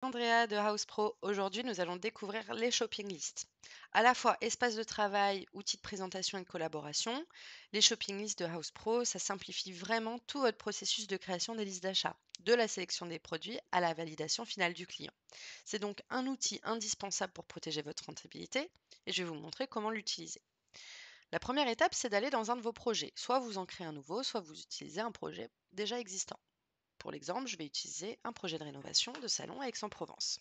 Andrea de House Pro. Aujourd'hui, nous allons découvrir les shopping lists. À la fois espace de travail, outils de présentation et de collaboration, les shopping lists de House Pro, ça simplifie vraiment tout votre processus de création des listes d'achat, de la sélection des produits à la validation finale du client. C'est donc un outil indispensable pour protéger votre rentabilité et je vais vous montrer comment l'utiliser. La première étape, c'est d'aller dans un de vos projets. Soit vous en créez un nouveau, soit vous utilisez un projet déjà existant. Pour l'exemple, je vais utiliser un projet de rénovation de salon à Aix-en-Provence.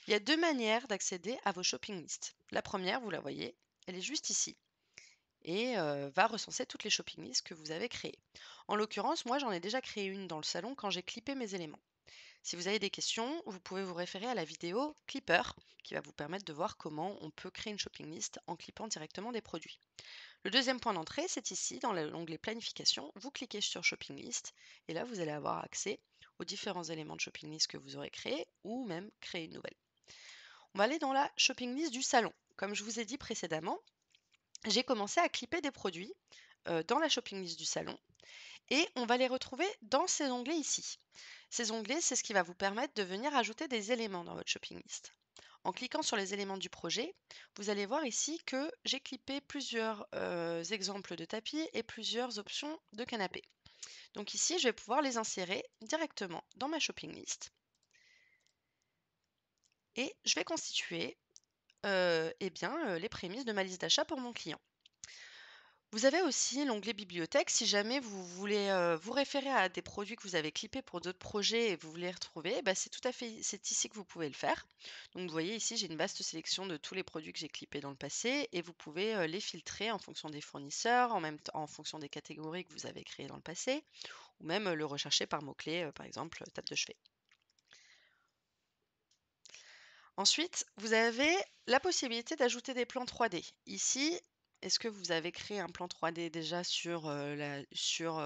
Il y a deux manières d'accéder à vos shopping lists. La première, vous la voyez, elle est juste ici et va recenser toutes les shopping lists que vous avez créées. En l'occurrence, moi, j'en ai déjà créé une dans le salon quand j'ai clippé mes éléments. Si vous avez des questions, vous pouvez vous référer à la vidéo Clipper qui va vous permettre de voir comment on peut créer une shopping list en clippant directement des produits. Le deuxième point d'entrée, c'est ici, dans l'onglet planification. Vous cliquez sur shopping list et là, vous allez avoir accès aux différents éléments de shopping list que vous aurez créés ou même créer une nouvelle. On va aller dans la shopping list du salon. Comme je vous ai dit précédemment, j'ai commencé à clipper des produits dans la shopping list du salon et on va les retrouver dans ces onglets ici. Ces onglets, c'est ce qui va vous permettre de venir ajouter des éléments dans votre shopping list. En cliquant sur les éléments du projet, vous allez voir ici que j'ai clippé plusieurs exemples de tapis et plusieurs options de canapé. Donc ici, je vais pouvoir les insérer directement dans ma shopping list et je vais constituer les prémices de ma liste d'achat pour mon client. Vous avez aussi l'onglet bibliothèque si jamais vous voulez vous référer à des produits que vous avez clippés pour d'autres projets et vous voulez les retrouver, bah, c'est ici que vous pouvez le faire. Donc vous voyez ici, j'ai une vaste sélection de tous les produits que j'ai clippés dans le passé et vous pouvez les filtrer en fonction des fournisseurs, en même temps en fonction des catégories que vous avez créées dans le passé, ou même le rechercher par mots-clés, par exemple table de chevet. Ensuite, vous avez la possibilité d'ajouter des plans 3D. Ici, est-ce que vous avez créé un plan 3D déjà sur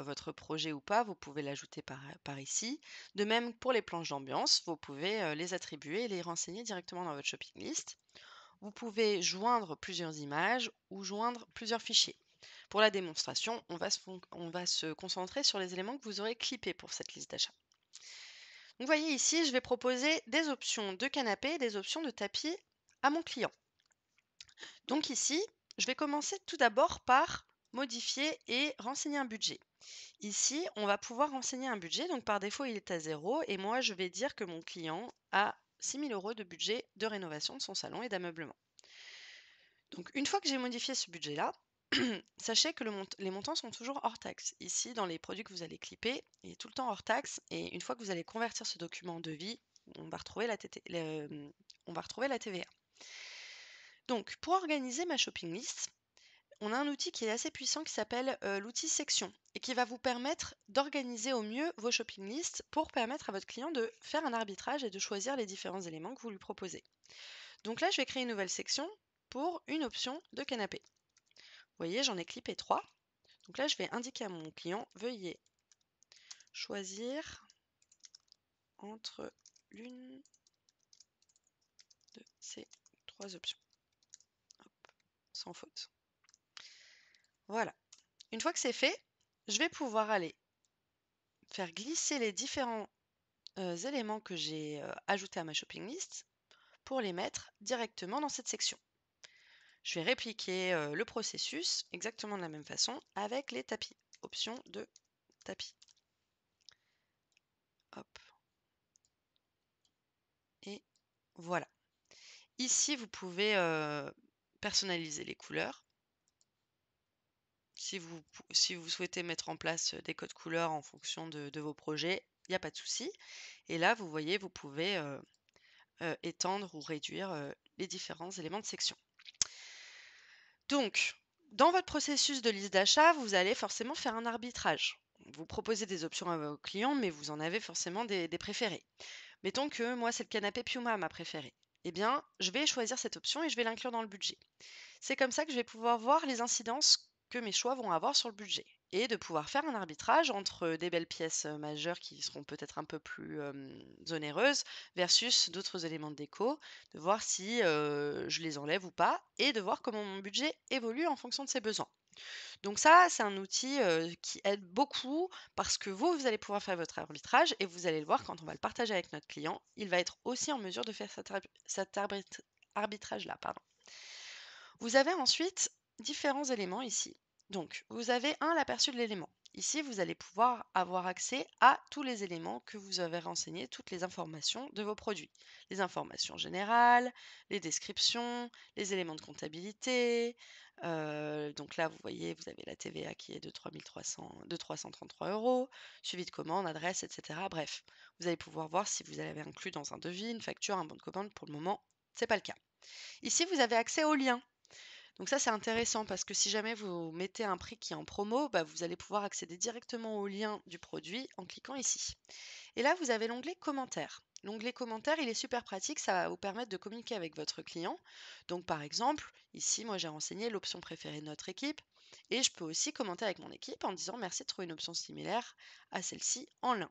votre projet ou pas? Vous pouvez l'ajouter par ici. De même, pour les planches d'ambiance, vous pouvez les attribuer et les renseigner directement dans votre shopping list. Vous pouvez joindre plusieurs images ou joindre plusieurs fichiers. Pour la démonstration, on va se concentrer sur les éléments que vous aurez clippés pour cette liste d'achat. Vous voyez ici, je vais proposer des options de canapé et des options de tapis à mon client. Donc ici, je vais commencer tout d'abord par modifier et renseigner un budget. Ici, on va pouvoir renseigner un budget. Donc par défaut, il est à 0 et moi, je vais dire que mon client a 6 000 € de budget de rénovation de son salon et d'ameublement. Donc une fois que j'ai modifié ce budget-là, sachez que les montants sont toujours hors taxe. Ici, dans les produits que vous allez clipper, il est tout le temps hors taxe. Et une fois que vous allez convertir ce document en devis, on va retrouver on va retrouver la TVA. Donc, pour organiser ma shopping list, on a un outil qui est assez puissant qui s'appelle l'outil section et qui va vous permettre d'organiser au mieux vos shopping lists pour permettre à votre client de faire un arbitrage et de choisir les différents éléments que vous lui proposez. Donc là, je vais créer une nouvelle section pour une option de canapé. Vous voyez, j'en ai clippé 3. Donc là, je vais indiquer à mon client, veuillez choisir entre l'une de ces 3 options. Hop, sans faute. Voilà. Une fois que c'est fait, je vais pouvoir aller faire glisser les différents éléments que j'ai ajoutés à ma shopping list pour les mettre directement dans cette section. Je vais répliquer le processus exactement de la même façon avec les tapis. Option de tapis. Hop. Et voilà. Ici, vous pouvez personnaliser les couleurs. Si vous souhaitez mettre en place des codes couleurs en fonction de vos projets, il n'y a pas de souci. Et là, vous voyez, vous pouvez étendre ou réduire les différents éléments de section. Donc, dans votre processus de liste d'achat, vous allez forcément faire un arbitrage. Vous proposez des options à vos clients, mais vous en avez forcément des préférés. Mettons que moi, c'est le canapé Piuma ma préférée. Eh bien, je vais choisir cette option et je vais l'inclure dans le budget. C'est comme ça que je vais pouvoir voir les incidences que mes choix vont avoir sur le budget et de pouvoir faire un arbitrage entre des belles pièces majeures qui seront peut-être un peu plus onéreuses versus d'autres éléments de déco, de voir si je les enlève ou pas et de voir comment mon budget évolue en fonction de ses besoins. Donc ça, c'est un outil, qui aide beaucoup parce que vous allez pouvoir faire votre arbitrage et vous allez le voir quand on va le partager avec notre client, il va être aussi en mesure de faire cet arbitrage-là, pardon. Vous avez ensuite différents éléments ici. Donc, vous avez l'aperçu de l'élément. Ici, vous allez pouvoir avoir accès à tous les éléments que vous avez renseignés, toutes les informations de vos produits. Les informations générales, les descriptions, les éléments de comptabilité. Donc là, vous voyez, vous avez la TVA qui est de 333 €, suivi de commande, adresse, etc. Bref, vous allez pouvoir voir si vous avez inclus dans un devis, une facture, un bon de commande. Pour le moment, ce n'est pas le cas. Ici, vous avez accès aux liens. Donc ça, c'est intéressant parce que si jamais vous mettez un prix qui est en promo, bah, vous allez pouvoir accéder directement au lien du produit en cliquant ici. Et là, vous avez l'onglet commentaires. L'onglet commentaires, il est super pratique, ça va vous permettre de communiquer avec votre client. Donc par exemple, ici, moi j'ai renseigné l'option préférée de notre équipe et je peux aussi commenter avec mon équipe en disant merci de trouver une option similaire à celle-ci en lien.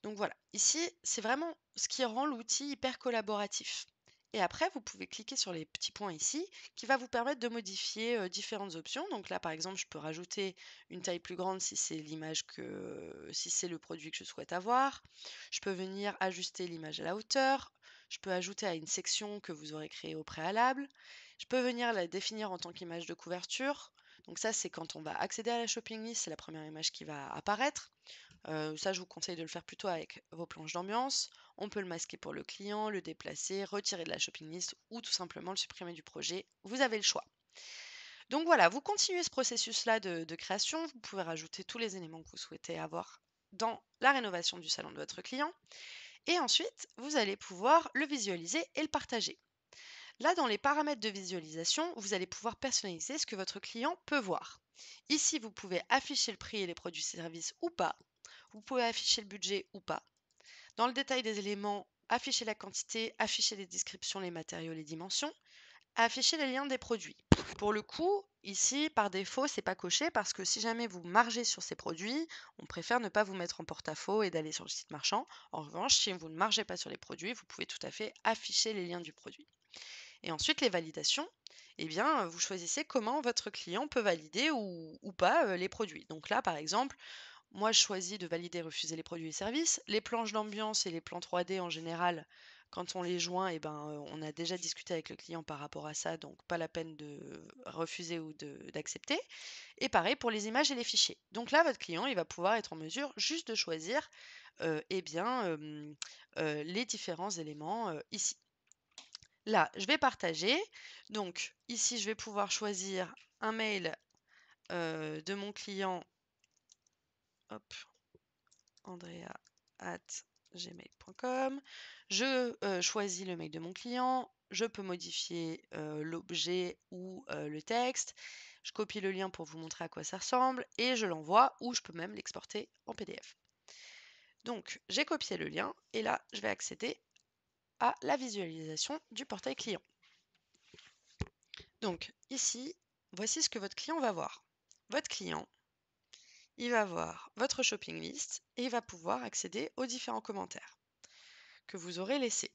Donc voilà, ici, c'est vraiment ce qui rend l'outil hyper collaboratif. Et après, vous pouvez cliquer sur les petits points ici qui va vous permettre de modifier différentes options. Donc là, par exemple, je peux rajouter une taille plus grande si c'est si c'est le produit que je souhaite avoir. Je peux venir ajuster l'image à la hauteur. Je peux ajouter à une section que vous aurez créée au préalable. Je peux venir la définir en tant qu'image de couverture. Donc ça, c'est quand on va accéder à la shopping list, c'est la première image qui va apparaître. Ça, je vous conseille de le faire plutôt avec vos planches d'ambiance. On peut le masquer pour le client, le déplacer, retirer de la shopping list ou tout simplement le supprimer du projet. Vous avez le choix. Donc voilà, vous continuez ce processus-là de création. Vous pouvez rajouter tous les éléments que vous souhaitez avoir dans la rénovation du salon de votre client. Et ensuite, vous allez pouvoir le visualiser et le partager. Là, dans les paramètres de visualisation, vous allez pouvoir personnaliser ce que votre client peut voir. Ici, vous pouvez afficher le prix et les produits-services ou pas. Vous pouvez afficher le budget ou pas. Dans le détail des éléments, afficher la quantité, afficher les descriptions, les matériaux, les dimensions, afficher les liens des produits. Pour le coup, ici, par défaut, c'est pas coché parce que si jamais vous margez sur ces produits, on préfère ne pas vous mettre en porte-à-faux et d'aller sur le site marchand. En revanche, si vous ne margez pas sur les produits, vous pouvez tout à fait afficher les liens du produit. Et ensuite, les validations, eh bien, vous choisissez comment votre client peut valider ou pas les produits. Donc là, par exemple, moi, je choisis de valider et refuser les produits et services. Les planches d'ambiance et les plans 3D en général, quand on les joint, eh ben, on a déjà discuté avec le client par rapport à ça, donc pas la peine de refuser ou d'accepter. Et pareil pour les images et les fichiers. Donc là, votre client, il va pouvoir être en mesure juste de choisir eh bien, les différents éléments ici. Là, je vais partager. Donc ici, je vais pouvoir choisir un mail de mon client. Hop, andrea@gmail.com. Je choisis le mail de mon client. Je peux modifier l'objet ou le texte. Je copie le lien pour vous montrer à quoi ça ressemble et je l'envoie ou je peux même l'exporter en PDF. Donc, j'ai copié le lien et là, je vais accéder à la visualisation du portail client. Donc, ici, voici ce que votre client va voir. Votre client, il va voir votre shopping list et il va pouvoir accéder aux différents commentaires que vous aurez laissés.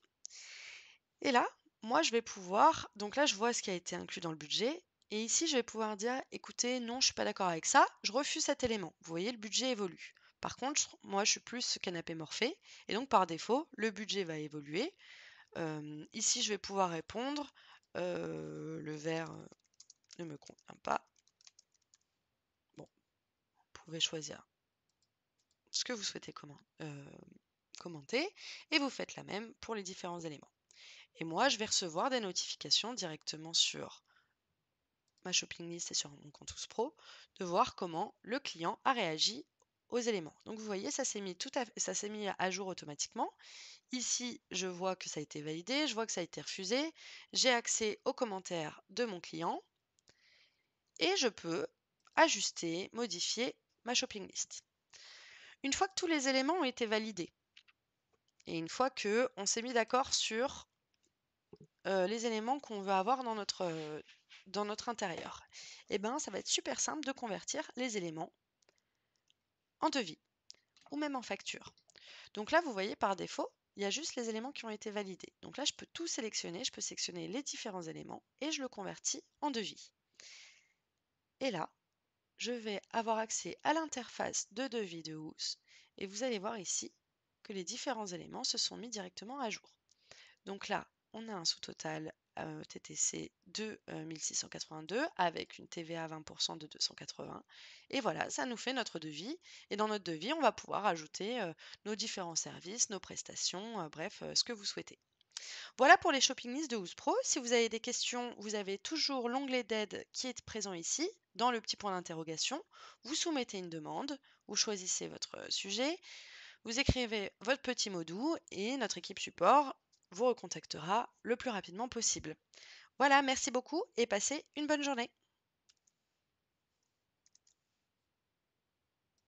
Et là, moi, je vais pouvoir, donc là, je vois ce qui a été inclus dans le budget. Et ici, je vais pouvoir dire, écoutez, non, je suis pas d'accord avec ça, je refuse cet élément. Vous voyez, le budget évolue. Par contre, moi, je suis plus canapé morphé. Et donc, par défaut, le budget va évoluer. Ici, je vais pouvoir répondre, le vert ne me convient pas. Bon, vous pouvez choisir ce que vous souhaitez commenter et vous faites la même pour les différents éléments. Et moi, je vais recevoir des notifications directement sur ma shopping list et sur mon compte Pro de voir comment le client a réagi aux éléments. Donc vous voyez, ça s'est mis à jour automatiquement. Ici, je vois que ça a été validé, je vois que ça a été refusé. J'ai accès aux commentaires de mon client et je peux ajuster, modifier ma shopping list. Une fois que tous les éléments ont été validés et une fois que on s'est mis d'accord sur les éléments qu'on veut avoir dans notre intérieur, eh ben, ça va être super simple de convertir les éléments en devis ou même en facture. Donc là, vous voyez, par défaut, il y a juste les éléments qui ont été validés. Donc là, je peux tout sélectionner, je peux sélectionner les différents éléments et je le convertis en devis. Et là, je vais avoir accès à l'interface de devis de Hoos et vous allez voir ici que les différents éléments se sont mis directement à jour. Donc là, on a un sous-total TTC de 1682 avec une TVA à 20% de 280. Et voilà, ça nous fait notre devis. Et dans notre devis, on va pouvoir ajouter nos différents services, nos prestations, bref, ce que vous souhaitez. Voilà pour les shopping lists de Hoos Pro. Si vous avez des questions, vous avez toujours l'onglet d'aide qui est présent ici, dans le petit point d'interrogation. Vous soumettez une demande, vous choisissez votre sujet, vous écrivez votre petit mot doux et notre équipe support vous recontactera le plus rapidement possible. Voilà, merci beaucoup et passez une bonne journée.